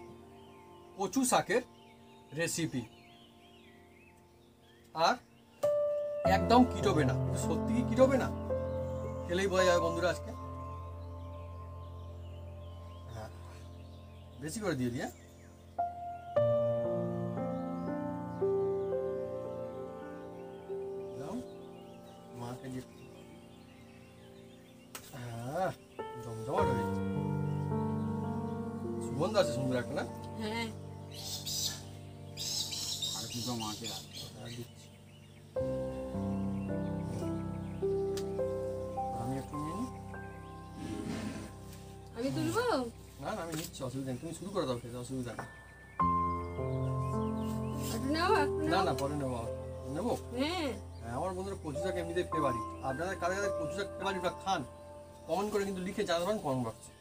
কচু শাকের রেসিপি, আর একদম কিটোবে না। কিন্তু সত্যি কি কিটোবে না? খেলেই বোঝা যাবে বন্ধুরা আজকে। হ্যাঁ, বেশি করে দিয়ে দিয়ে মাকে দিয়ে হ্যাঁ জমজমাট হয়েছে, সুগন্ধ আছে সুন্দর একটা না। হ্যাঁ আর দুটো মাকে আর দিচ্ছি আমি একটু নিয়ে নিই। আমি তুলবো। না না আমি নিচ্ছি, অসুবিধা নেই, তুমি শুরু করে দাও খেতে, অসুবিধা নেই। একটু নাও একটু না নাও। না পরে নেবো, নেবো। হ্যাঁ হ্যাঁ, আমার বন্ধুরা কচু শাক এমনিতে ফেভারিট। আপনাদের কারা কারা কচু শাক ফেভারিট বা খান কমেন্ট করে কিন্তু লিখে জানাবেন কমেন্ট বক্সে।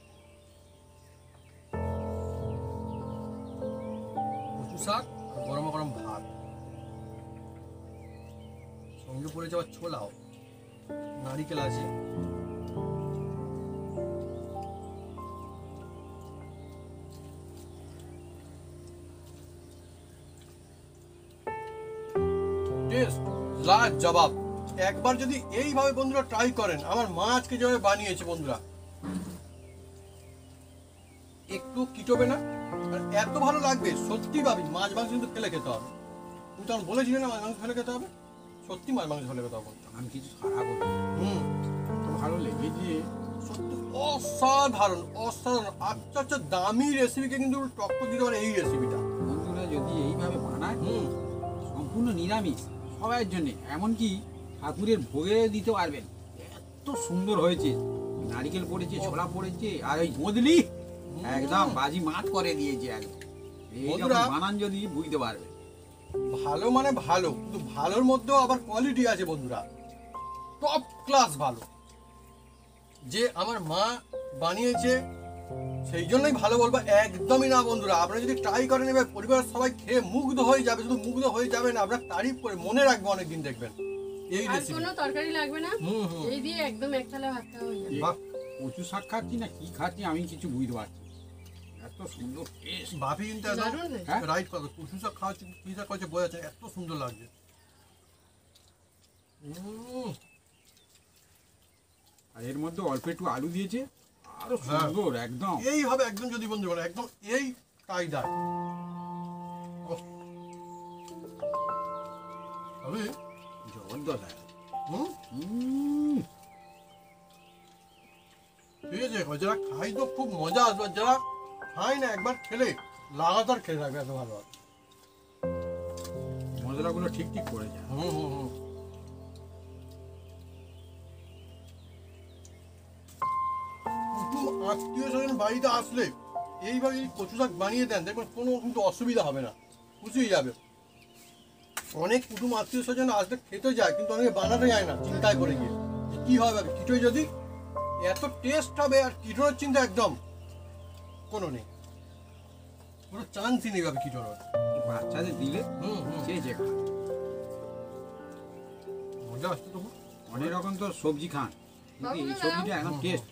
কচু শাক আর গরম গরম ভাত, সঙ্গে পড়ে যাওয়ার ছোলাও, নারিকেল আছে। টেস্ট লাজবাব। একবার যদি এইভাবে বন্ধুরা ট্রাই করেন, আমার মা আজকে যেভাবে বানিয়েছে বন্ধুরা, একটু কিটোবে না, আর এত ভালো লাগবে সত্যি ভাবি। মাছ মাংস কিন্তু ফেলে খেতে হবে, তুমি তখন বলেছিলে না মাছ মাংস ফেলে খেতে হবে, সত্যি মাছ মাংস ফেলে খেতে হবে। আমি কিছু খারাপ হতো, হুম, তো ভালো লেগেছে। সত্যি অসাধারণ অসাধারণ। আচ্ছা আচ্ছা, দামি রেসিপিকে কিন্তু টক্কর দিতে পারে এই রেসিপিটা। বন্ধুরা যদি এইভাবে বানায়, হুম, সম্পূর্ণ নিরামিষ সবার জন্য, এমনকি ঠাকুরের ভোগে দিতে পারবেন, এত সুন্দর হয়েছে। নারিকেল পড়েছে, ছোলা পড়েছে, আর ওই বদলি একদম বাজি মাঠ করে দিয়েছে একদম। এইরকম বন্ধুরা- বানান যদি বুঝতে পারবে। ভালো মানে ভালো, কিন্তু ভালোর মধ্যেও আবার কোয়ালিটি আছে বন্ধুরা, টপ ক্লাস ভালো। যে আমার মা বানিয়েছে সেই জন্যই ভালো বলবো, একদমই না বন্ধুরা। আপনারা যদি ট্রাই করেন, এবার পরিবারের সবাই খেয়ে মুগ্ধ হয়ে যাবে। শুধু মুগ্ধ হয়ে যাবে না, আপনার তারিফ করে মনে রাখবো অনেকদিন, দেখবেন এই আর রেসিপি। কোনো তরকারি লাগবে না, হুম হুম, এই দিয়ে একদম এক থালা ভাত খাওয়া হয়ে যাবে। বাহ, কচু শাক খাচ্ছি না কি খাচ্ছি আমি কিছু বুঝতে পারছি না। এত সুন্দর টেস্ট। ভাবি কিন্তু একদম দারুণ হয়েছে। হ্যাঁ? রাইট কথা। কচু শাক খাওয়াচ্ছে, কি শাক খাওয়াচ্ছে বোঝা যাচ্ছে, এত সুন্দর লাগছে। আর এর মধ্যে অল্প একটু আলু দিয়েছে, আরো হ্যাঁ। সুন্দর একদম। এইভাবে একদম যদি বন্ধু বলে একদম এই কায়দায় ভাবি, জবরদস্ত। হুম, হুম, ঠিক আছে। যারা খাই তো খুব মজা আসবে, আর যারা খাই না একবার খেলে লাগাতার খেয়ে থাকবে এত ভালো। মশলাগুলো ঠিক ঠিক করে যায়। হুম হুম হুম, আত্মীয় স্বজন বাড়িতে আসলে এইভাবে যদি কচু শাক বানিয়ে দেন, দেখবেন কোনো কিন্তু অসুবিধা হবে না, খুশি হয়ে যাবে। অনেক কুটুম আত্মীয় স্বজন আসলে খেতে যায়, কিন্তু অনেকে বানাতে যায় না, চিন্তায় করে গিয়ে যে কি হবে কিটোয় যদি এত টেস্ট হবে, আর কিটোর চিন্তা একদম কোনো নেই, কোনো চান্সই নেই ভাবে কিটোর। এই বাচ্চাদের দিলে হুম হুম, চেয়েছে খায়। মজা আসছে তো। অনেক রকম তো সবজি খান, কিন্তু এই সবজিটা একদম টেস্ট।